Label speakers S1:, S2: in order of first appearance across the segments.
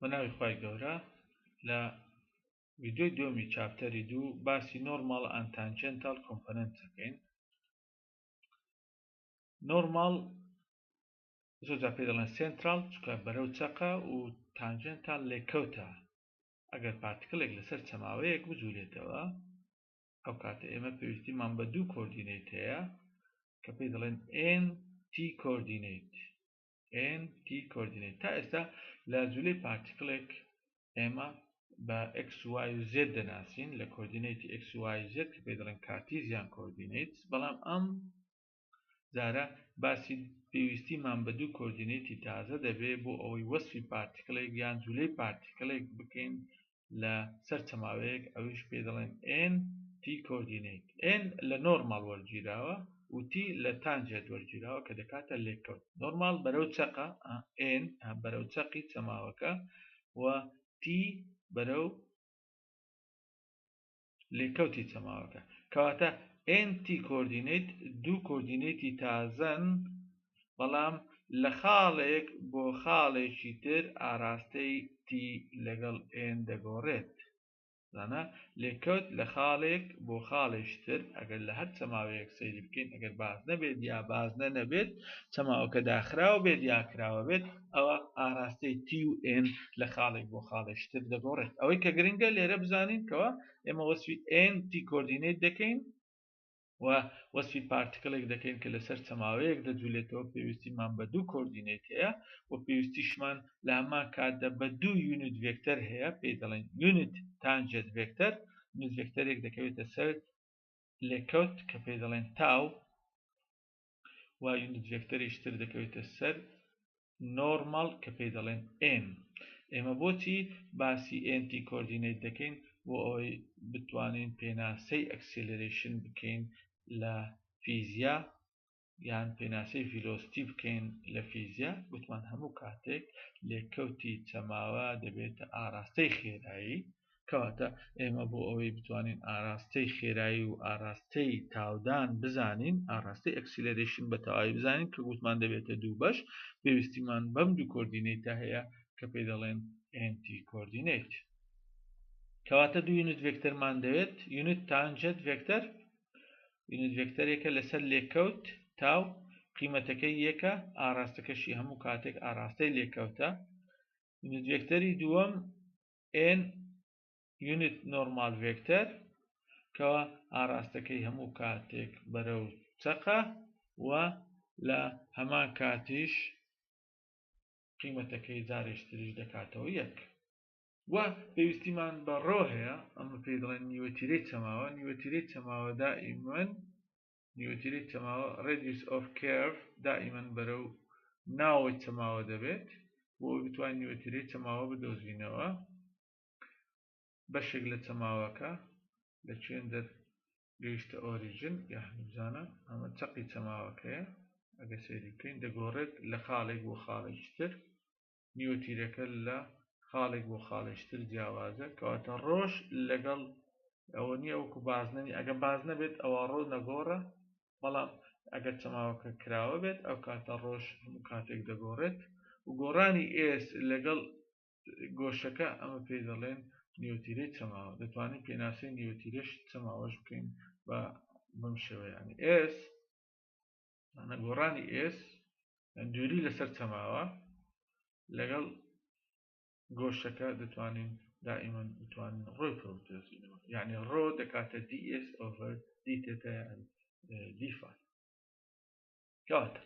S1: بەناوی خوای گەورە لە ڤیدیۆی دووەمی چاپتەری 2 باسی نۆرمال ئەند تانجێنتال کۆمپۆنەنت دەکەین. نۆرمال زۆرجار پێی دەڵێن سێنترال چونکە بەرەو چەقە و تانجێنتال لێککەوتە. ئەگەر پارتیکڵێک لەسەر چەماوەیەک بجوولێتەوە ئەو کاتە ئێمە پێویستیمان بە دوو کۆردینەیت هەیە کە پێی دەڵێن NT کۆردینەیت. NT کۆردینەیت تا ئێستا لە جوولەی پارتیکڵێک ئێمە بە x y و z دەناسین لە کۆردینەیتی x y z کە پێی دەڵێن کارتیزیان کۆردینەیت، بەڵام ئەم جارە باسی پێویستیمان بە دوو کۆردینەیتی تازە دەبێت بۆ ئەوەی وەسفی پارتیکڵێک یان جوولەی پارتیکڵێک بکەین لە سەر چەماوەیەک، ئەویش پێی دەڵێن NT کۆردینەیت. N لە نۆرمال وەرگیراوە و T لە تانجێت وەرگیراوە کە دەکاتە لێککەوت. نۆرمال بەرەو چەقە، N بەرەو چەقی چەماوەکە و T بەرەو لێککەوتی چەماوەکە، کەواتە NT کۆردینەیت دوو کۆردینەیتی تازەن، بەڵام لە خاڵێک بۆ خاڵێکی تر ئاراستەی T لەگەڵ N دەگۆڕێت. زانە لێککەوت لە خاڵێک بۆ خاڵێکی تر ئەگەر لە هەر چەماوەیەک سەیری بکەین، ئەگەر باز نەبێت یا بازنە نەبێت، چەماوەکە داخراوە بێت یا کراوە بێت، ئەوە ئاراستەی T و N لە خاڵێک بۆ خاڵێکی تر دەگۆڕێت. ئەوەی کە گرنگە لێرە بزانین کەوە ئێمە وەسفی NT کۆردینەیت دەکەین و وەسفی پارتیکڵێک دەکەین کە لەسەر چەماوەیەک دەجوولێتەوە، پێویستیمان بە دوو کۆردینەیت هەیە و پێویستیشمان لە هەمان کاتدا بە دوو یونت ڤێکتەر هەیە، پێی دەڵێن یونت تانجێت ڤێکتەر. یونت ڤێکتەرێک دەکەوێتە سەر لێککەوت کە پێی دەڵێن تاو و یونت ڤێکتەرێکی تر دەکەوێتە سەر نۆرمال کە پێی دەڵێن N. ئێمە بۆچی باسی NT کۆردینەیت دەکەین؟ بۆ ئەوەی بتوانین پێناسەی ئەکسیلرێشن بکەین لە فیزیا یان پێناسەی ڤیلۆسیتی بکەین لە فیزیا. گوتمان هەموو کاتێک لێککەوتی چەماوە دەبێتە ئاراستەی خێرایی، کەواتە ئێمە بۆ ئەوەی بتوانین ئاراستەی خێرایی و ئاراستەی تاودان بزانین، ئاراستەی ئەکسیلرێشن بە تەواوی بزانین کە گوتمان دەبێتە دوو بەش، پێویستیمان بەم دوو کۆردینەیتە هەیە کە پێی دەڵێن NT کۆردینەیت. کەواتە دوو یونت ڤێکتەرمان دەوێت. یونت تانجێت ڤێکتەر یونت ڤێکتەرێکە لەسەر لێککەوت تاو، قیمەتەکەی یەکە، ئاراستەکەشی هەموو کاتێک ئاراستەی لێککەوتە. یونت ڤێکتەری دووەم N یونت نۆرمال ڤێکتەر کەوە ئاراستەکەی هەموو کاتێک بەرەو چەقە و لە هەمان کاتیش قیمەتەکەی جارێشتریش دەکاتەوە یەک. و پێویستیمان بە ڕۆ هەیە، ئەمە پێی دەڵێن نیوەتیرەی چەماوە. نیوەتیرەی چەماوە دائیمەن نیوەتیرەی چەماوە ڕێدیوس ئۆف کێرڤ دائیمەن بەرەو ناوەی چەماوە دەبێت بۆ بتوانین نیوەتیرەی چەماوە بدۆزینەوە. بەشێک لە چەماوەکە لەکوێن دەگەیشتە ئۆریژن یا بزانە ئەمە چەقی چەماوەکەیە، ئەگە سەیری بکەین دەگۆڕێت لە خاڵێک بۆ خاڵێکی تر. نیوەتیرەکە لە خاڵێک بۆ خاڵێکی تر جیاوازە، کەواتە ڕۆژ لەگەڵ ئەوە نییە وەکو بازنەنی، ئەگە باز نەبێت ئەوە ڕۆ نەگۆڕە، بەڵام ئەگەر چەماوەکە کراوە بێت ئەو کاتە ڕۆژ هەموو کاتێک دەگۆڕێت و گۆڕانی S لەگەڵ گۆشەکە ئەمە پێی دەڵێن نیوەتیرەی چەماوە. دەتوانین پێناسەی نیوەتیرەش چەماوەش بکەین بە بەم شێوەیانی S گۆڕانی S دووری لەسەر چەماوە لەگەڵ گۆشەکە دەتوانین دائیمەن بتوانین ڕۆی پرۆتێزینەوە، یعنی ڕۆ دەکاتە DS over D تێتە دیفای. کەواتە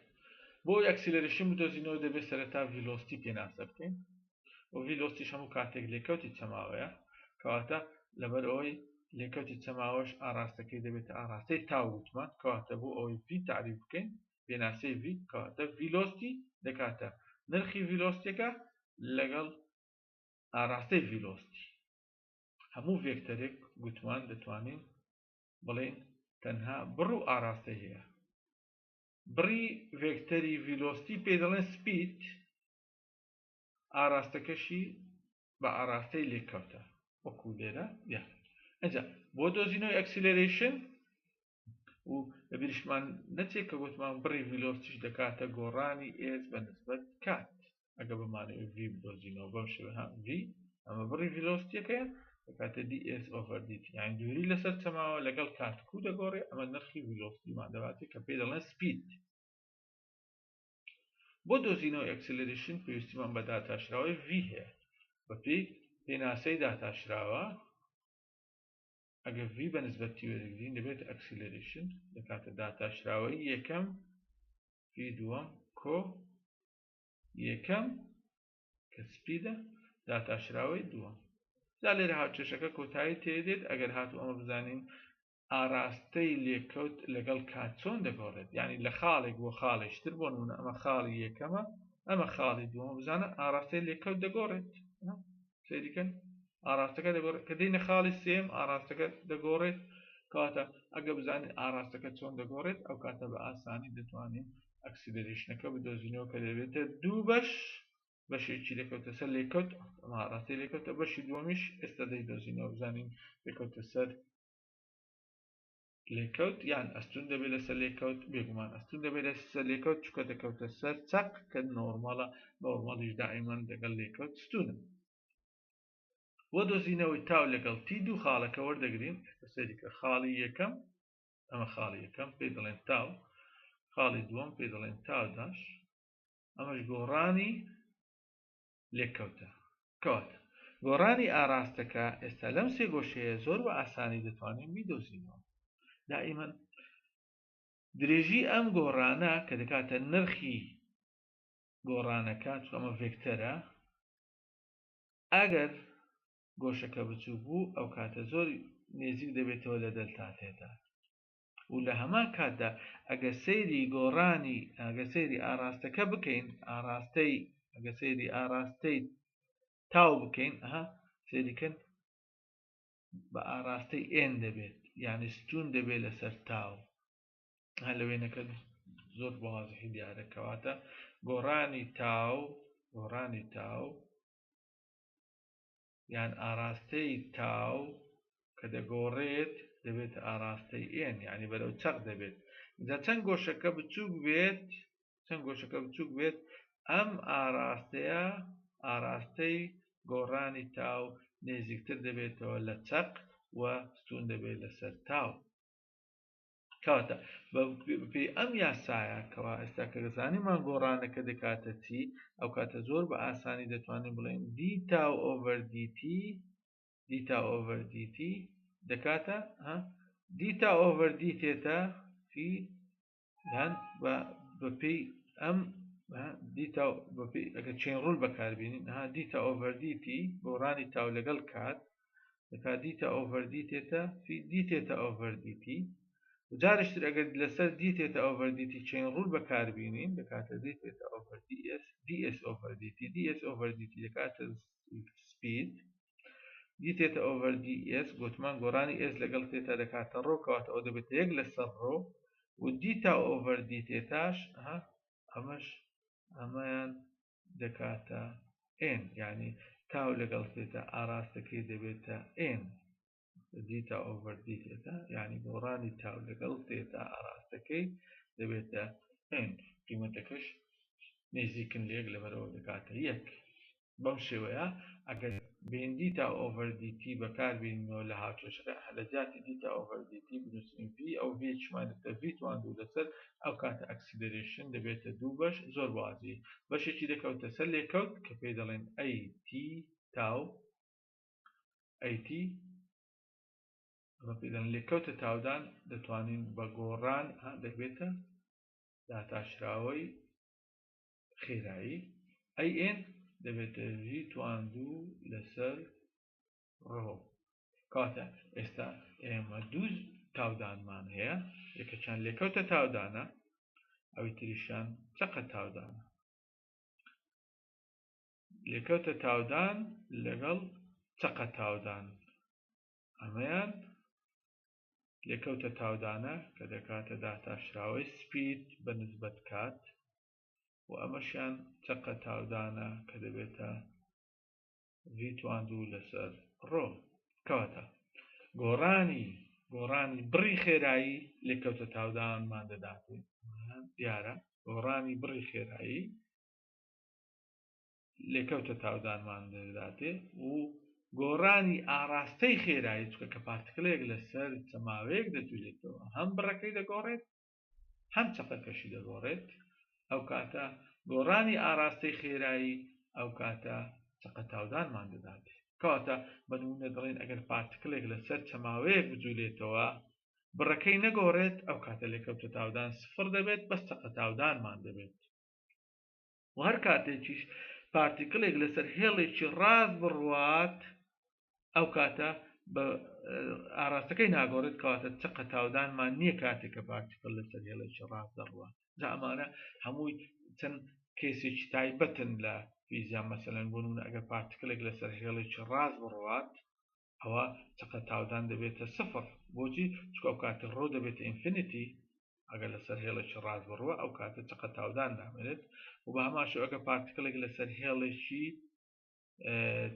S1: بۆ ئەکسیلرێشن بدۆزینەوە دەبێت سەرەتا ڤیلۆسیتی پێناسە بکەین و ڤیلۆسیتیش هەموو کاتێک لێککەوتی چەماوەیە، کەواتە لەبەر ئەوەی لێککەوتی چەماوەش ئاراستەکەی دەبێتە ئاراستەی تاو گوتمان، کەواتە بۆ ئەوەی V تعریف بکەین پێناسەی V، کەواتە ڤیلۆسیتی دەکاتە نرخی ڤیلۆسیتیەکە لەگەڵ ئاراستەی ڤیلۆسیتی. هەموو ڤێکتەرێک گوتمان دەتوانین بڵێن تەنها بڕ و ئاراستەی هەیە. بڕی ڤێکتەری ڤیلۆسیتی پێی دەڵێن سپید، ئاراستەکەشی بە ئاراستەی لێککەوتە وەکو لێرە یا. ئەجا بۆ دۆزینەوەی ئەکسیلرێشن و لەبیرشمان نەچێت کە گوتمان بڕی ڤیلۆسیتیش دەکاتە گۆڕانی S بەنسبەت کات. ئەگە بمانەوێت v بدۆزینەوە بەم شێوەیە v ئەمە بڕی ڤیلۆسیتیەکەیە دەکاتە ds over dt یعنی دووری لەسەر چەماوە لەگەڵ کاتکو دەگۆڕێ ئەمە نرخی ڤیلۆسیتیمان دەباتێت کە پێی دەڵێن سپید. بۆ دۆزینەوەی ئەکسلەرێشن پێویستیمان بە داتاشراوەی v هەیە بەپێی پێناسەی داتاشراوە ئەگەر v بە نسبەتی وەرگین دەبێت ئەکسلەرێشن دەکاتە داتاشراوەی یەکەم v دووەم کۆ یەکەم کە سپیدە داتاشراوەی دووەم. جا لێرە هاوچێشەکە کۆتایی تێدێت ئەگەر هاتوو ئەمە بزانین ئاراستەی لێکەوت لەگەڵ کات چۆن دەگۆڕێت یعنی لە خاڵێک بۆ خاڵێکتر بۆ نمونە ئەمە خاڵی یەکەمە ئەمە خاڵی دووەمە بزانە ئاراستەی لێکەوت دەگۆڕێت سەیریکەن ئاراستەکە دەگۆڕێت کە دێنە خاڵی سێم ئاراستەکە دەگۆڕێت کەواتە ئەگە بزانین ئاراستەکە چۆن دەگۆڕێت ئەو کاتە بە ئاسانی دەتوانین ئەکسلەرێشنەکە بدۆزینەوە کە دەبێتە دوو بەش بەشێکی لێکەوتە سەر لێکەوت ئەمە ئاراستی لێکەوتە بەشی دووەمیش ئێستا دەیدۆزینەوە بزانین لێکەوتە سەر لێکەوت یان ئەستون دەبێت لەسەر لێکەوت بێگومان ئەستون دەبێت لەسەر لێکەوت چکە دەکەوتە سەر چەق کە نۆرمەڵە نۆرمەڵیش دائیمەن لەگەڵ لێکەوت ستونە. بۆ دۆزینەوەی تاو لەگەڵ تی دوو خاڵەکە وەردەگرین سەریکە خاڵی یەکەم ئەمە خاڵی یەکەم پێی دەڵێن تاو خاڵی دووەم پێی دەڵێن تاو داش ئەمەش گۆڕانی لێکەوتە کەواتە گۆڕانی ئاراستەکە ئێستا لەم سێ گۆشەیە زۆر بە ئاسانی دەتوانین بیدۆزینەوە. دائیمەن درێژی ئەم گۆڕانە کە دەکاتە نرخی گۆڕانەکە ئەمە ڤێکتەرە ئەگەر گۆشەکە بچوو بوو ئەو کاتە زۆر نێزیک دەبێتەوە لە دەلتاتێدا و لە هەمان کاتدا ئەگە سەیری گۆڕانی ئەگە سەیری ئاراستەکە بکەین ئەگە سەیری ئاراستەی تاو بکەین سەیریکەن بە ئاراستەی ئێن دەبێت یعنی ستون دەبێت لەسەر تاو لەوێنەکە زۆر بەوازحی دیارەکەواتە گۆڕانی تاو یان ئاراستەی تاو کە دەگۆڕێت دەبێت ئاراستەی ئێن یعنی بەرەو چەق دەبێت جا چەند گۆشەکە بچووک بێت ئەم ئاراستەی گۆڕانی تاو نێزیکتر دەبێتەوە لە چەق و ستون دەبێت لەسەر تاو. کەواتە بەپێی ئەم یاسایە کەوا ئێستا کە گەزانیمان گۆڕانەکە دەکاتە چی ئەو کاتە زۆر بە ئاسانی دەتوانین بڵێن دی تاو ئۆڤەر دیتی دەکاتە دی تاو ئۆڤەر دی تێتە فی یان بەپێی ئەم ئەگە چین ڕوول بەکاربێنین دی تاو ئۆڤەر دیتی گۆڕانی تاو لەگەڵ کات دەکات دی تاو ئۆڤەر دی تێتە فی دی تێتە ئۆڤەر دیتی جارشتر ئەگەر لەسەر دی تێتە ئۆڤەر دیتی چین ڕوول بەکاربێنین دەکاتە دی تێتە ئۆڤەر ds ئۆڤەر دیتی ds ئۆڤەر دیتی دەکاتە سپید دی تێتە ئۆڤەر ds گوتمان گۆڕانی s لەگەڵ تێتە دەکاتە ڕۆ کەواتە ئەو دەبێت یەک لەسەر ڕۆ و دی تا ئۆڤەر دی تێتاش ئەمەیان دەکاتە n یعنی تاو لەگەڵ تێتە ئاراستەکەی دەبێتە n دیتا ئۆڤەر دی تێتە یعنی گۆڕانی تاو لەگەڵ تێتە ئاراستەکەی دەبێتە n قیمەتەکەش نێزیکن لێک لەبەرەوە دەکاتە یەک. بەم شێوەیە ئەگەر بین دیتا ئۆڤەر دیتی بەکاربێنینەوە لە هاوچێشەکە لە جاتی دیتا ئۆڤەر دیتی بنووسین v ئەو vێکمانێتە v دوو لەسەر ئەو کاتە ئەکسلەرێشن دەبێتە دوو بەش زۆر بەوازی بەشێکی دەکەوتە سەر لێکەوت کە پێی دەڵێن ئەیt تاو ئەیt لێکەوتە تاودان دەتوانین بە گۆڕان دەبێتە داتاشراوەی خێرایی ئەن دەبێتە v2 لەسەر ڕۆ. کاتە ئێستا ئێمە دوو تاودانمان هەیە یەکەچیان لێکەوتە تاودانە ئەوی تریشان چەقە تاودانە لێکەوتە تاودان لەگەڵ چەقە تاودان ئەمەیان لێکەوتە تاودانە کە دەکاتە داتاشراوەی سپید بە نسبەت کات و ئەمەشیان چەقە تاودانە کە دەبێتە v2 لەسەر ڕۆ. کەواتە گۆڕانی بڕی خێرایی لێکەوتە تاودانمان دەداتێت دیارە گۆڕانی بڕی خێرایی لێکەوتە تاودانمان دەداتێ و گۆڕانی ئاراستەی خێرایی چکە کە پارتکلێک لەسەر چەماوەیەک دەتوێتەوە هەم بڕەکەی دەگۆڕێت هەم چەقەکەشی دەگۆڕێت ئەو کاتە گۆڕانی ئاراستەی خێرایی ئەو کاتە چەقە تاودانمان دەداتێ کەواتە بەنمونە دەڵێن ئەگەر پارتکلێک لەسەر چەماوەیەک بجوولێتەوە بڕەکەی نەگۆڕێت ئەو کاتە لێکەوتە تاودان سفر دەبێت بەس چەقە تاودانمان دەبێت و هەر کاتێکیش پارتیکلێک لەسەر هێڵێکی ڕاست بڕوات ئەو کاتە بە ئاراستەکەی ناگۆڕێت کەواتە چەقە تاودانمان نییە کاتێک کە پارتیکل لەسەر هێڵێکی ڕاست دەڕوات جا ئەمانە هەمووی چەند کێسێکی تایبەتن لە فیزیان مەسەلەن بۆ نمونە ئەگەر پارتیکلێک لەسەر هێڵێکی ڕاست بڕوات ئەوە چەقە تاودان دەبێتە سفر بۆچی چکە ئەو کاتە ڕۆ دەبێتە ئینفینیتی ئەگەر لەسەر هێڵێکی ڕاست بڕوە ئەو کاتە چەقە تاودان دامێت و بە هەماشەوە ئەگەر پارتیکلێک لەسەر هێڵێکی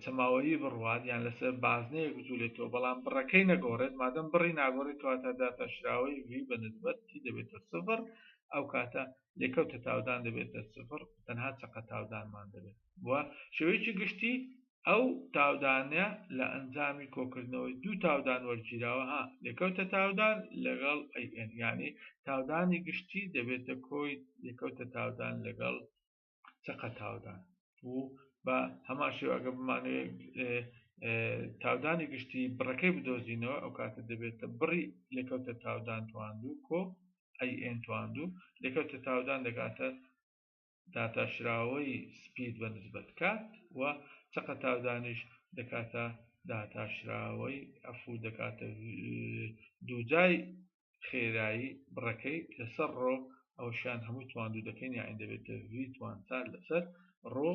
S1: چەماوەیی بڕوات یان لەسەر بازنەیەک بجوولێتەوە بەڵام بڕەکەی نەگۆڕێت مادەم بڕی ناگۆڕێت کەواتە داتەشراوەی وی بە نسبەتی دەبێتە سفر ئەو کاتە لێکەوتە تاودان دەبێتە سفر تەنها چەقە تاودانمان دەبێت وە شێوەیەکی گشتی ئەو تاودانە لە ئەنجامی کۆکردنەوەی دوو تاودان وەرگیراوە لێکەوتە تاودان لەگەڵ ئەن یعنی تاودانی گشتی دەبێتە کۆی لێکەوتە تاودان لەگەڵ چەقە تاودان و بە هەماشێوە ئەگە بمانوێت تاودانی گشتی بڕەکەی بدۆزینەوە ئەو کاتە دەبێتە بڕی لێکەوتە تاودان تواندوو کۆ ئەن تواندوو لێکەوتە تاودان دەکاتە داتاشراوەی سپید بە نسبەت کات و چەقە تاودانیش دەکاتە داتاشراوەی ئەفوو دەکاتە دووجای خێرایی بڕەکەی لەسەر ڕۆ ئەوشیان هەمووی تواندوو دەکەین یاین دەبێتە وی توانسار لەسەر ڕۆ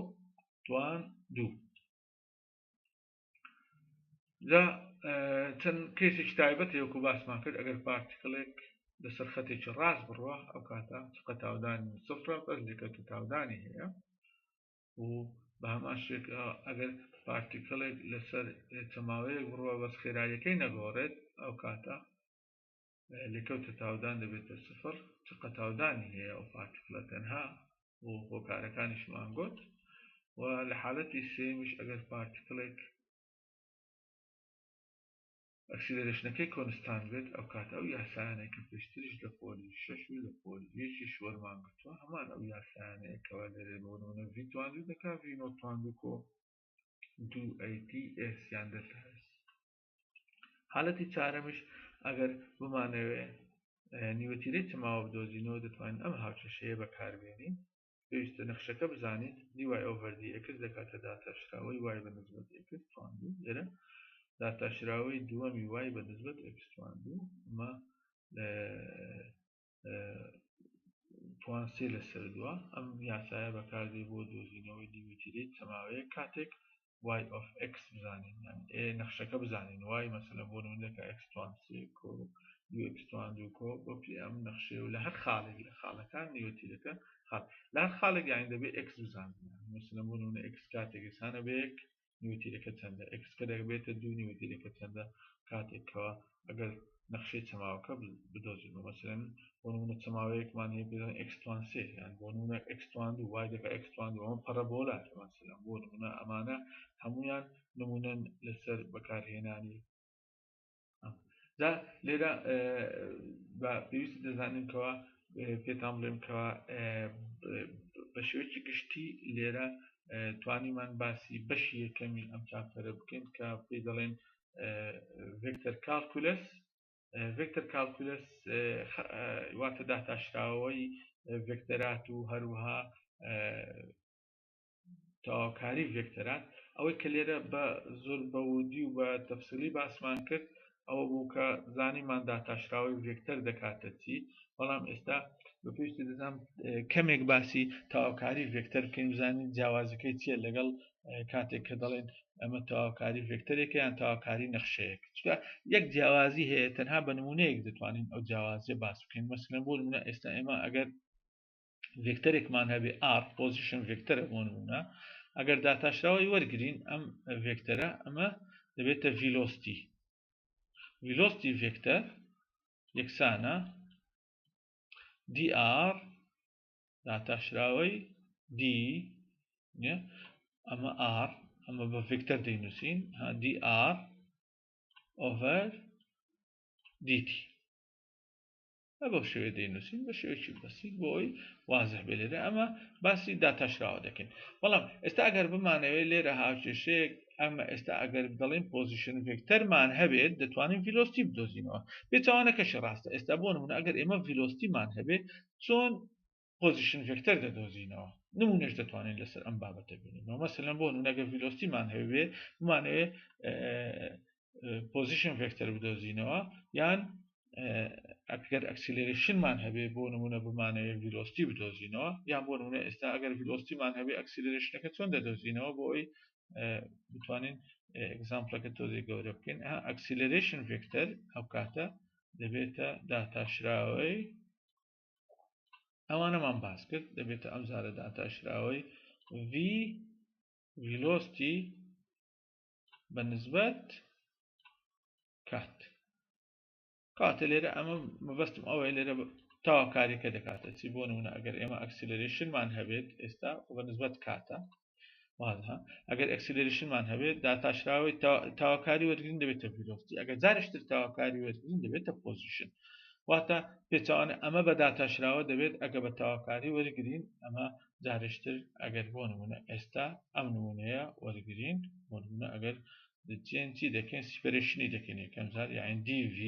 S1: توان دوو جا چەند کێسێکی تایبەت یەکو باسمان کرد ئەگەر پارتیکلێک لەسەر خەتێکی ڕاست بڕوە ئەو کاتە چقە تاودانی سفرە بەس لێکەوتە تاودانی هەیە و بە هەمان شێک ئەگەر پارتیکلێک لەسەر چەماوەیەک بڕوە بەس خێراییەکەی نەگۆڕێت ئەو کاتە لێکەوتە تاودان دەبێتە سفر چقە تاودانی هەیە ئەو پارتیکلە تەنها و هۆکارەکانیشمان گوت و لە حالەتی سێمیش ئەگەر پارتیکلێک ئەکسیلرێشنەکەی کۆنستان بێت ئەو کاتە ئەو یاسایانەیە کە پێشتریش لە پۆلی شەش و لە پۆلی یەکی شوەرمان گرتووە هەمان ئەو یاسایانەیە کەوا لەرێ بۆ نمونە ڤی تواندوو دەکا ڤی نۆت تواندوو کۆ دوو ئەیتی ئێس یان دەلتا ئێس حالەتی چارەمیش ئەگەر بمانەوێ نیوەتیرەی چەماوە بدۆزینەوە دەتوانین ئەم هاوچەشەیە بەکاربێنین پێویستە نەخشەکە بزانیت دی وای ئۆڤەر دی ئەکس دەکاتە داتاشراوەی وای بە نسبەت ئەکس تواندوو لێرە داتاشراوەی دووەمی وای بە نسبەت ئەکس تواندوو ئەمە توان سێ لەسەر دووە ئەم یاسایە بەکاردێ بۆ دۆزینەوەی نیوەتیرەی چەماوەیە کاتێک y of x بزانین یان نەخشەکە بزانین وای مەسەلە بۆ نمونەکە x توان سێ کۆ دوو x توان دوو کۆ بۆ پێ ئەم نەخشەیە و لە هەر خاڵێک لە خاڵەکان نیوەتیرەکە خاڵ لە هەر خاڵێک یان دەبێت x بزانین مەسەلە بۆ نمونە x کاتێک ئێسانە بە یەک نیوەتیرەکە چەندە x کە دەبێتە دوو نیوەتیرەکە چەندە کاتێکەوە ئەگەر نەخشەی چەماوەکە بدۆزین مەسەلەن بۆ نمونە چەماوەیەکمان هەیە بێت x توان سێ یان بۆ نمونە x توان دوو وای دەکە x توان دوو ئەمە پەرەبۆلاتە مەسەلەن بۆ نمونە ئەمانە هەمویان نمونەن لەسەر بەکارهێنانی جا لێرە پێویستی دەزانینکەوە پێتان بڵێم کەوە بە شێوەیەکی گشتی لێرە توانیمان باسی بەشی یەکەمی ئەم چاپتەرە بکەین کە پێی دەڵێن ڤێکتەر کالکولەس ڤێکتەر کالکولەس واتە داتاشراوەی ڤێکتەرات و هەروەها تەواوکاری ڤێکتەرات ئەوەی کە لێرە بە زۆر بەوردی و بە تەفسیلی باسمان کرد ئەوە بوو کە زانیمان داتاشراوەی ڤێکتەر دەکاتە چی بەڵام ئێستا بە پێویستی دەزانم کەمێک باسی تەواوکاری ڤێکتەر بکەین بزانین جیاوازەکەی چییە لەگەڵ کاتێک کە دەڵێن ئەمە تەواوکاری ڤێکتەرێکە یان تەواوکاری نەخشەیەک چکە یەک جیاوازی هەیە تەنها بە نمونەیەک دەتوانین ئەو جیاوازیە باس بکەین مەسەلەن بۆ نمونە ئێستا ئێمە ئەگەر ڤێکتەرێکمان هەبێ r پۆزیشن ڤێکتەرە بۆ نمونە ئەگەر داتاشراوەی وەرگرین ئەم ڤێکتەرە ئەمە دەبێتە ڤیلۆستی ڤێکتەر یەکسانە dr داتاشراوەی d ئەمە R ئەمە بە ڤێکتەر دەینووسین dr over dt بەو شێوەیە دەینووسین بە شێوەیەکی بەسیط بۆ ئەوی وازح بێ لێرە ئەمە باسی داتاشراوە دەکەین بەڵام ئێستا ئەگەر بمانەوێت لێرە هاوکێشەیەک ئەمە ئێستا ئەگەر دەڵێن پۆزیشن ڤێکتەرمان هەبێت دەتوانین ڤیلۆسیتی بدۆزینەوە بێتوانەکەشی ڕاستە ئێستا بۆ نمونە ئەگەر ئێمە ڤیلۆسیتیمان هەبێت چۆن پۆزیشن ڤێکتەر دەدۆزینەوە نمونەش دەتوانین لەسەر ئەم بابەتە بینینەوە مەسەلەن بۆ نمونە ئەگەر ڤیلۆسیتیمان هەبێ بمانەوێت پۆزیشن ڤێکتەر بدۆزینەوە یان ئەگەر ئەکسیلێرێشنمان هەبێ بۆ نمونە بمانەوێت ڤیلۆسیتی بدۆزینەوە یان بۆ نمونە ئێستا ئەگەر ڤیلۆسیتیمان هەبێ ئەکسیلێرێشنەکە چۆن دەدۆزینەوە بۆ ئەوی بتوانین ئێگزامپڵەکە تۆزێ گەورە بکەین ئەکسیلێرێشن ڤێکتەر ئەو کاتە دەبێتە داتاشراوەی ئەوانەمان باس کرد دەبێتە ئەم زارە داتاشراوەی v velocity بەنسبەت کات کاتە لێرە ئەمە مەبەستم ئەوەیە لێرە تاواکاریەکە دەکاتە چی بۆ نمونە ئەگەر ئێمە ئەکسیلێرێشنمان هەبێت ئێستا بەنسبەت کاتە وازها ئەگەر ئەکسیلێرێشنمان هەبێت داتاشراوەی تاواکاری وەرگرین دەبێتە ڤیلۆسیتی ئەگەر جارێشتر تاواکاری وەرگرین دەبێتە پۆزیشن واتە پێچوانە ئەمە بە داتاشراوە دەبێت ئەگە بە تاواکاری وەرگرین ئەمە جارشتر ئەگەر بۆ نمونە ئێستا ئەم نمونەیە وەرگرین بۆ نمونە ئەگەر چی دەکەین سیپەرێشنی دەکەین یەکەم جار یعنی dv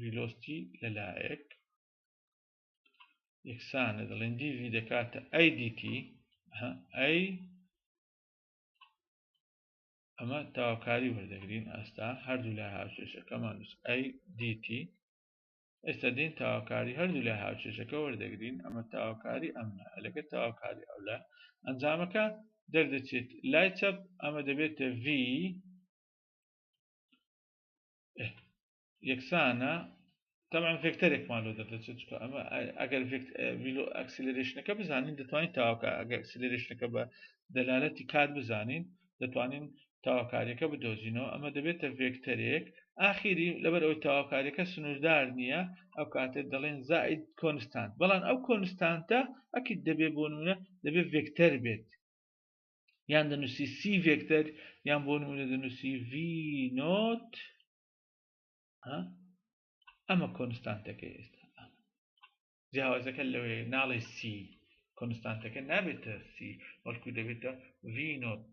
S1: velocity لەلایەک یەکسانە دەڵێن dv دەکاتە a dt a ئەمە تاواکاری وەردەگرین ئەستا هەردوو لای هاوکێشەکەمان a dt ئێستا دین تاواکاری هەردوو لای هاوکێشەکە وەردەگرین ئەمە تاواکاری ئەمە لەگە تاواکاری ئەولا ئەنجامەکە دەردەچێت لای چەپ ئەمە دەبێتە v یەکسانە طبعا ڤێکتەرێکمان لۆ دەردەچێت چکە ئەمە ئەگەر ئەکسیلێرێشنەکە بزانین دەتوانین تاواکار ئەگەر ئەکسیلێرێشنەکە بە دەلالەتی کات بزانین دەتوانین تاواکاریەکە بدۆزینەوە ئەمە دەبێتە ڤێکتەرێک ئاخیری لەبەر ئەوەی تاواکاریەکە سنووردار نییە ئەو کاتێت دەڵێن زائید کۆنستانت بەڵام ئەو کۆنستانتە ئەکید دەبێ بۆ نمونە دەبێت ڤێکتەر بێت یان دەنووسی سی ڤێکتەر یان بۆ نمونە دەنووسی v نۆت ئەمە کۆنستانتەکەی ئێستا جیاوازەکە لەوەیە ناڵێ سی کۆنستانتەکە نابێتە سی بەڵکو دەبێتە v نۆت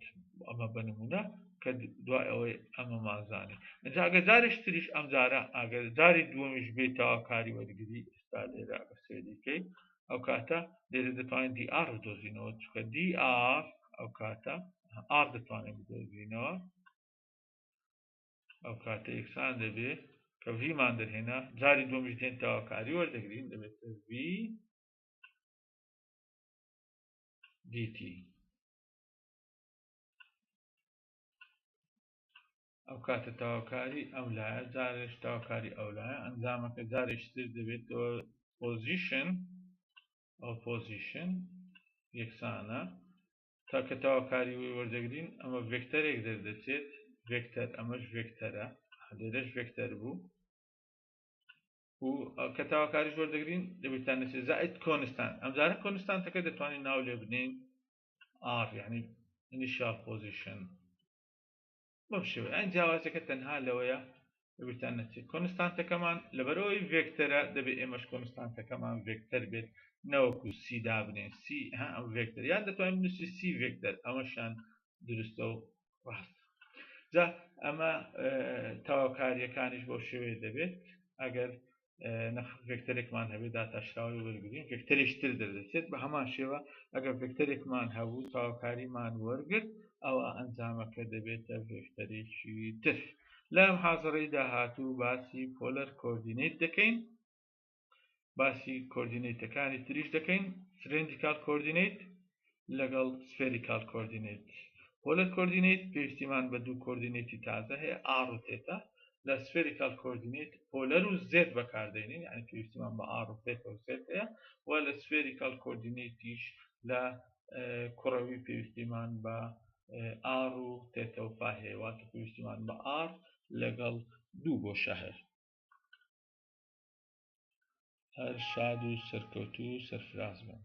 S1: ئەمە بە نمونە کە دوای ئەوەی ئەمە مازانێت ئەجا ئەگەر جارێشتریش ئەم جارە ئەگەر جاری دووەمیش بێت تاواکاری وەرگری ئێستا لێرە بە سێدیکەی ئەو کاتە لێرە دەتوانین dr بدۆزینەوە چکە dr ئەو کاتە r دەتوانین بدۆزینەوە ئەو کاتە یەکسان دەبێت کە vمان دەرهێنا جاری دووەمیش دێن تاواکاری وەردەگرین دەبێتە v dt ئەو کاتە تاواکاری ئەم لایە جارێش تاواکاری ئەو لایە ئەنجامەکە جارێشتر دەبێتەوە پۆزیشن ئەو پۆزیشن یەکسانە تاکە تاواکاری وەردەگرین ئەمە ڤێکتەرێک دەردەچێت ڤێکتەر ئەمەش ڤێکتەرە لێرەش ڤێکتەر بوو و کە تاواکاریش وەردەگرین دەبێتان نەچێت زائید کۆنستانت ئەم جارە کۆنستانتەکە دەتوانین ناو لێ بنین r یعنی initial position بەم شێوەیە ئەم جیاوازەکە تەنها لەوەیە دەبێتان نەچێت کۆنستانتەکەمان لەبەرەوەی ڤێکتەرە دەبێت ئێمەش کۆنستانتەکەمان ڤێکتەر بێت نەوەکو سی دابنێن سی ئەم ڤێکتەر یان دەتوانین بنووسی سی ڤێکتەر ئەمەشان دروستە و ڕاست جا ئەمە تاواکاریەکانیش بۆ شێوەیە دەبێت ئەگەر ڤێکتەرێکمان هەبێت داتاشراوی وەرگرین ڤێکتەرێکتر دەردەچێت بە هەمان شێوە ئەگەر ڤێکتەرێکمان هەبوو تاواکاریمان وەرگرت ئەوە ئەنجامەکە دەبێتە ڤێکتەرێکی تر لە محازەڕەی داهاتوو باسی پۆلەر کۆردینێت دەکەین باسی کۆردینێتەکانی تریش دەکەین سلندریکال کۆردینێت لەگەڵ سفێریکال کۆردینێت پۆلەر کۆردینێت پێویستیمان بە دوو کۆردینێتی تازە هەیە r و تێتا لە سفێریکال کۆردینێت پۆلەر و زێت بەکاردێنین یعنی پێویستیمان بە r و تێتا و زێت هەیە و لە سفێریکال کۆردینێتیش لە کوڕەوی پێویستیمان بە r و تێتا و پا هەیە واتە پێویستیمان بە r لەگەڵ دوو بۆ شەهر هەر شاد و سەرکەوتوو سەرفراز بن